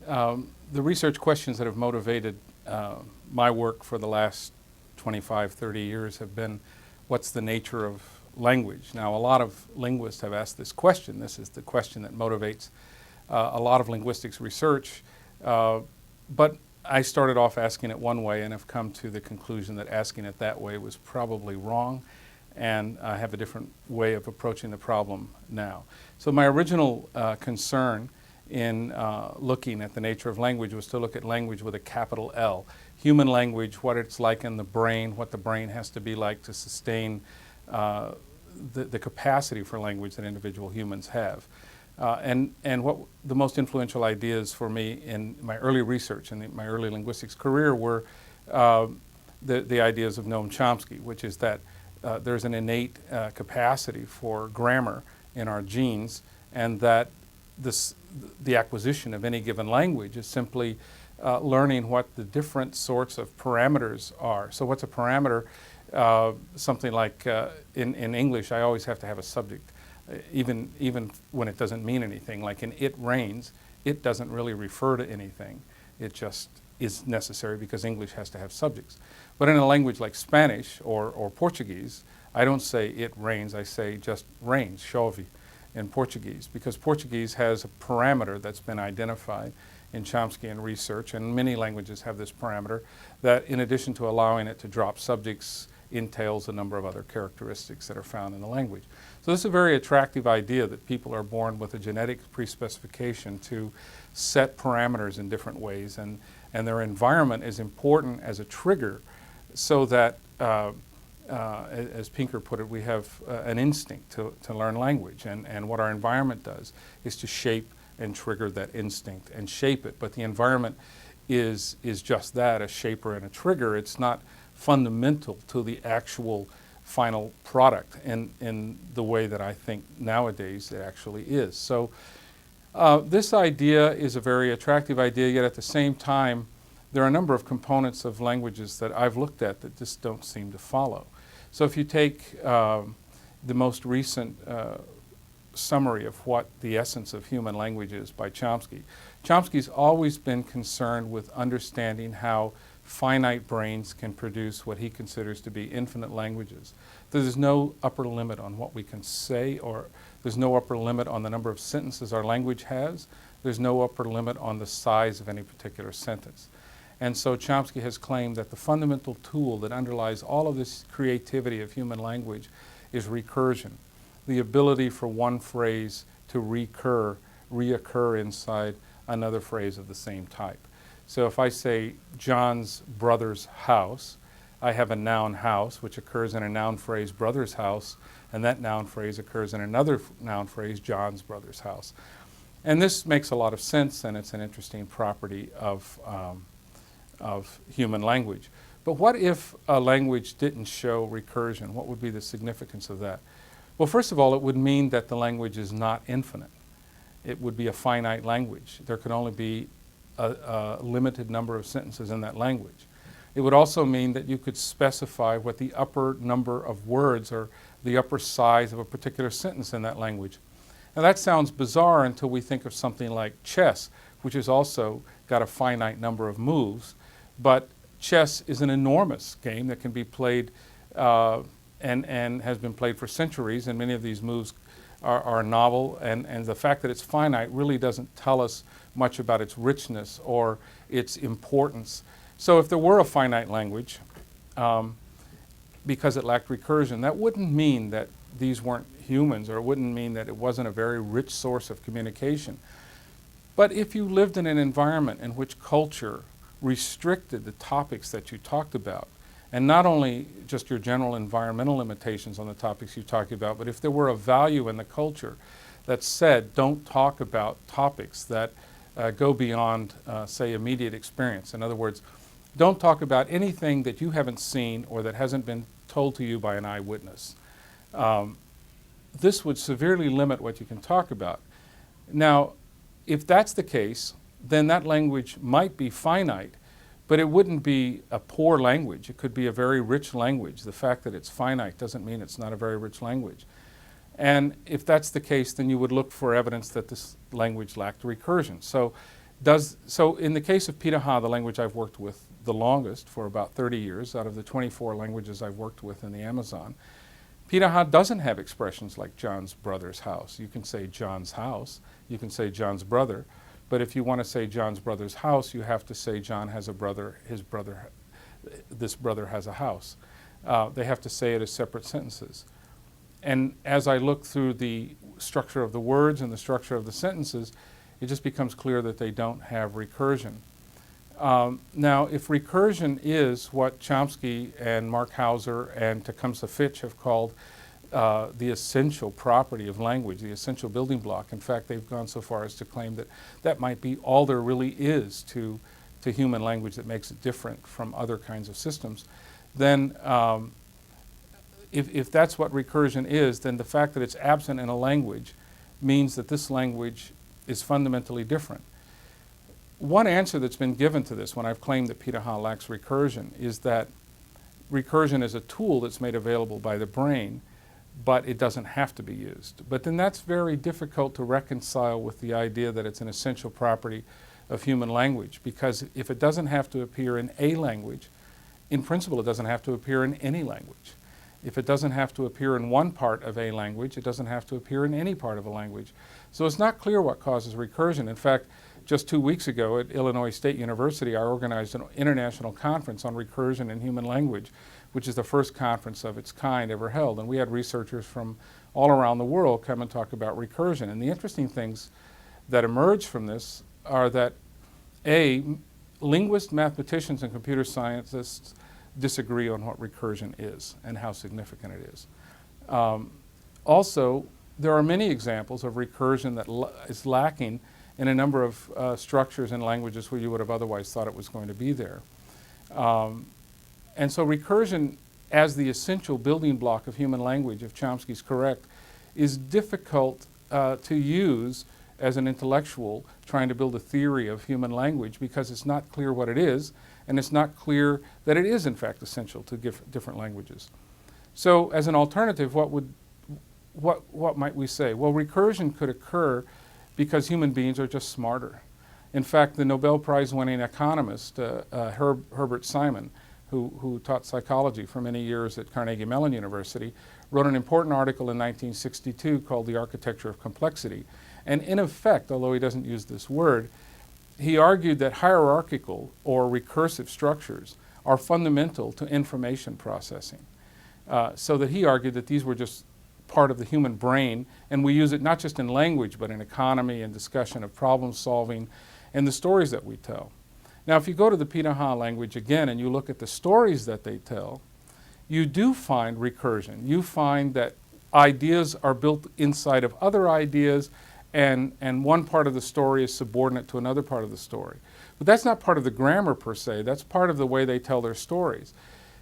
The research questions that have motivated my work for the last 25, 30 years have been, what's the nature of language? Now, a lot of linguists have asked this question. This is the question that motivates a lot of linguistics research. But I started off asking it one way and have come to the conclusion that asking it that way was probably wrong, and I have a different way of approaching the problem now. So my original concern in looking at the nature of language was to look at language with a capital L. Human language, what it's like in the brain, what the brain has to be like to sustain the capacity for language that individual humans have. And what the most influential ideas for me in my early research and my early linguistics career were the ideas of Noam Chomsky, which is that there's an innate capacity for grammar in our genes, and that the acquisition of any given language is simply learning what the different sorts of parameters are. So what's a parameter? Something like in English, I always have to have a subject. Even when it doesn't mean anything, like in "it rains," it doesn't really refer to anything. It just is necessary because English has to have subjects. But in a language like Spanish or Portuguese, I don't say "it rains," I say just "rains," chove, in Portuguese, because Portuguese has a parameter that's been identified in Chomskyan research, and many languages have this parameter that, in addition to allowing it to drop subjects, entails a number of other characteristics that are found in the language. So this is a very attractive idea that people are born with a genetic pre-specification to set parameters in different ways, and their environment is important as a trigger so that, as Pinker put it, we have an instinct to learn language, and what our environment does is to shape and trigger that instinct and shape it. But the environment is just that, a shaper and a trigger. It's not fundamental to the actual final product in the way that I think nowadays it actually is. So this idea is a very attractive idea, yet at the same time there are a number of components of languages that I've looked at that just don't seem to follow. So if you take the most recent summary of what the essence of human language is by Chomsky, Chomsky's always been concerned with understanding how finite brains can produce what he considers to be infinite languages. There's no upper limit on what we can say, or there's no upper limit on the number of sentences our language has. There's no upper limit on the size of any particular sentence. And so Chomsky has claimed that the fundamental tool that underlies all of this creativity of human language is recursion, the ability for one phrase to reoccur inside another phrase of the same type. So if I say John's brother's house, I have a noun house, which occurs in a noun phrase, brother's house, and that noun phrase occurs in another noun phrase, John's brother's house. And this makes a lot of sense, and it's an interesting property of human language. But what if a language didn't show recursion? What would be the significance of that? Well, first of all, it would mean that the language is not infinite. It would be a finite language. There could only be a limited number of sentences in that language. It would also mean that you could specify what the upper number of words or the upper size of a particular sentence in that language. Now that sounds bizarre until we think of something like chess, which has also got a finite number of moves, but chess is an enormous game that can be played and has been played for centuries, and many of these moves are novel, and the fact that it's finite really doesn't tell us much about its richness or its importance. So if there were a finite language, because it lacked recursion, that wouldn't mean that these weren't humans, or it wouldn't mean that it wasn't a very rich source of communication. But if you lived in an environment in which culture restricted the topics that you talked about, and not only just your general environmental limitations on the topics you talked about, but if there were a value in the culture that said, don't talk about topics that go beyond, say, immediate experience. In other words, don't talk about anything that you haven't seen or that hasn't been told to you by an eyewitness. This would severely limit what you can talk about. Now, if that's the case, then that language might be finite, but it wouldn't be a poor language. It could be a very rich language. The fact that it's finite doesn't mean it's not a very rich language. And if that's the case, then you would look for evidence that this language lacked recursion. So So in the case of Pirahã, the language I've worked with the longest for about 30 years out of the 24 languages I've worked with in the Amazon, Pirahã doesn't have expressions like John's brother's house. You can say John's house, you can say John's brother, but if you want to say John's brother's house, you have to say John has a brother, this brother has a house. They have to say it as separate sentences. And as I look through the structure of the words and the structure of the sentences, it just becomes clear that they don't have recursion. Now, if recursion is what Chomsky and Mark Hauser and Tecumseh Fitch have called the essential property of language, the essential building block, in fact, they've gone so far as to claim that that might be all there really is to human language that makes it different from other kinds of systems, then if that's what recursion is, then the fact that it's absent in a language means that this language is fundamentally different. One answer that's been given to this when I've claimed that Pirahã lacks recursion is that recursion is a tool that's made available by the brain, but it doesn't have to be used. But then that's very difficult to reconcile with the idea that it's an essential property of human language, because if it doesn't have to appear in a language, in principle it doesn't have to appear in any language. If it doesn't have to appear in one part of a language, it doesn't have to appear in any part of a language. So it's not clear what causes recursion. In fact, just 2 weeks ago at Illinois State University, I organized an international conference on recursion in human language, which is the first conference of its kind ever held. And we had researchers from all around the world come and talk about recursion. And the interesting things that emerge from this are that, A, linguists, mathematicians, and computer scientists disagree on what recursion is and how significant it is. Also, there are many examples of recursion that is lacking in a number of structures and languages where you would have otherwise thought it was going to be there. And so recursion as the essential building block of human language, if Chomsky's correct, is difficult to use as an intellectual trying to build a theory of human language, because it's not clear what it is, and it's not clear that it is in fact essential to different languages. So as an alternative, what might we say? Well, recursion could occur because human beings are just smarter. In fact, the Nobel Prize-winning economist Herbert Simon, who taught psychology for many years at Carnegie Mellon University, wrote an important article in 1962 called The Architecture of Complexity. And in effect, although he doesn't use this word, he argued that hierarchical or recursive structures are fundamental to information processing. So that he argued that these were just part of the human brain, and we use it not just in language, but in economy and discussion of problem solving and the stories that we tell. Now, if you go to the Pirahã language again and you look at the stories that they tell, you do find recursion. You find that ideas are built inside of other ideas, and one part of the story is subordinate to another part of the story. But that's not part of the grammar per se, that's part of the way they tell their stories.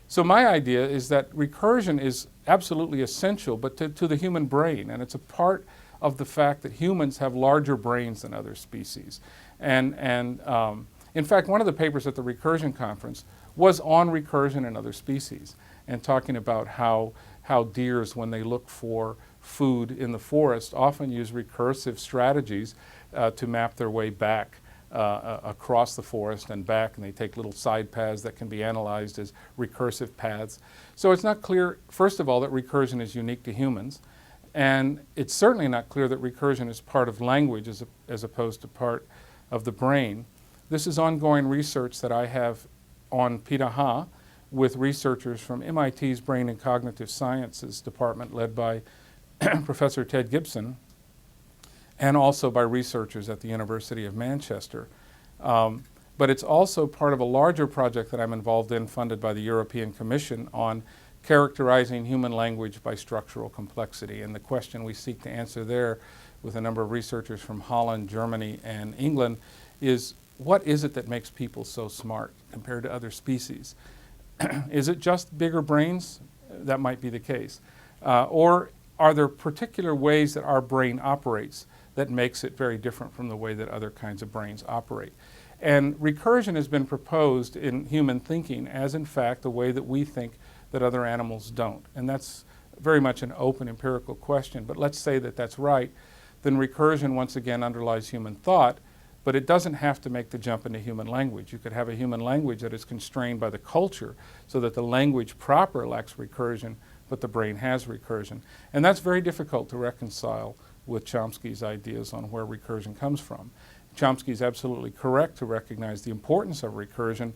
So my idea is that recursion is absolutely essential, but to the human brain, and it's a part of the fact that humans have larger brains than other species. And in fact, one of the papers at the Recursion conference was on recursion in other species, and talking about how deers, when they look for food in the forest, often use recursive strategies to map their way back across the forest and back, and they take little side paths that can be analyzed as recursive paths. So it's not clear, first of all, that recursion is unique to humans, and it's certainly not clear that recursion is part of language as opposed to part of the brain. This is ongoing research that I have on Pirahã with researchers from MIT's Brain and Cognitive Sciences department led by Professor Ted Gibson, and also by researchers at the University of Manchester. But it's also part of a larger project that I'm involved in, funded by the European Commission, on characterizing human language by structural complexity. And the question we seek to answer there with a number of researchers from Holland, Germany, and England is, what is it that makes people so smart compared to other species? Is it just bigger brains? That might be the case. Or are there particular ways that our brain operates that makes it very different from the way that other kinds of brains operate? And recursion has been proposed in human thinking as, in fact, a way that we think that other animals don't. And that's very much an open empirical question. But let's say that that's right. Then recursion once again underlies human thought, but it doesn't have to make the jump into human language. You could have a human language that is constrained by the culture so that the language proper lacks recursion, but the brain has recursion. And that's very difficult to reconcile with Chomsky's ideas on where recursion comes from. Chomsky is absolutely correct to recognize the importance of recursion,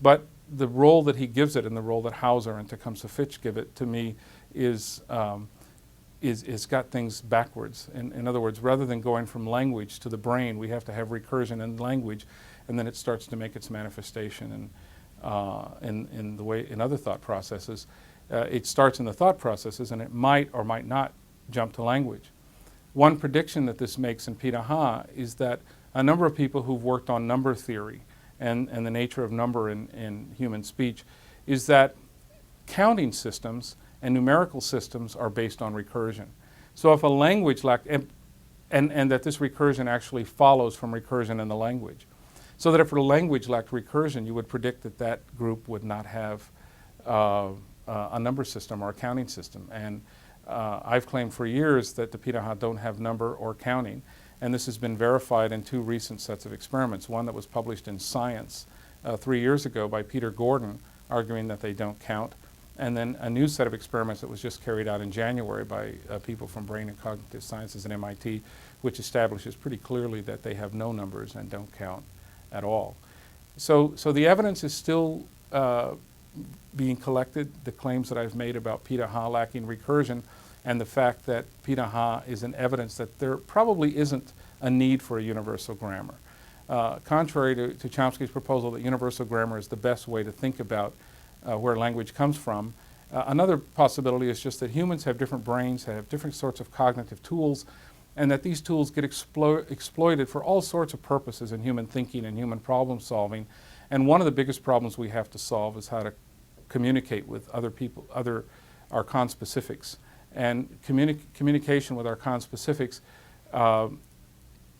but the role that he gives it and the role that Hauser and Tecumseh Fitch give it, to me, is got things backwards. In other words, rather than going from language to the brain, we have to have recursion in language, and then it starts to make its manifestation in other thought processes. It starts in the thought processes, and it might or might not jump to language. One prediction that this makes in Pirahã is that a number of people who've worked on number theory and the nature of number in human speech is that counting systems and numerical systems are based on recursion. So if a language lacked, and that this recursion actually follows from recursion in the language. So that if a language lacked recursion, you would predict that that group would not have a number system or a counting system. And I've claimed for years that the Pirahã don't have number or counting, and this has been verified in two recent sets of experiments. One that was published in Science 3 years ago by Peter Gordon, arguing that they don't count, and then a new set of experiments that was just carried out in January by people from Brain and Cognitive Sciences at MIT, which establishes pretty clearly that they have no numbers and don't count at all. So the evidence is still being collected. The claims that I've made about Pirahã lacking recursion and the fact that Pirahã is an evidence that there probably isn't a need for a universal grammar. Contrary to Chomsky's proposal that universal grammar is the best way to think about where language comes from, another possibility is just that humans have different brains, have different sorts of cognitive tools, and that these tools get exploited for all sorts of purposes in human thinking and human problem solving. And one of the biggest problems we have to solve is how to communicate with other people, our conspecifics. And communication with our conspecifics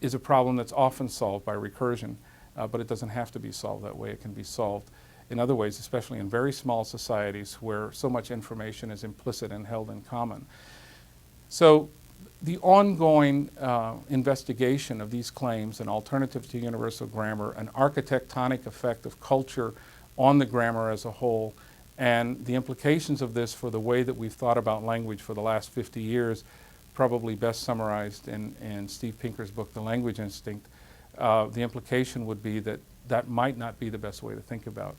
is a problem that's often solved by recursion, but it doesn't have to be solved that way. It can be solved in other ways, especially in very small societies where so much information is implicit and held in common. So the ongoing investigation of these claims and alternatives to universal grammar, an architectonic effect of culture on the grammar as a whole, and the implications of this for the way that we've thought about language for the last 50 years, probably best summarized in Steve Pinker's book, The Language Instinct. The implication would be that that might not be the best way to think about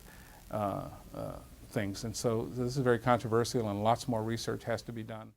things. And so this is very controversial, and lots more research has to be done.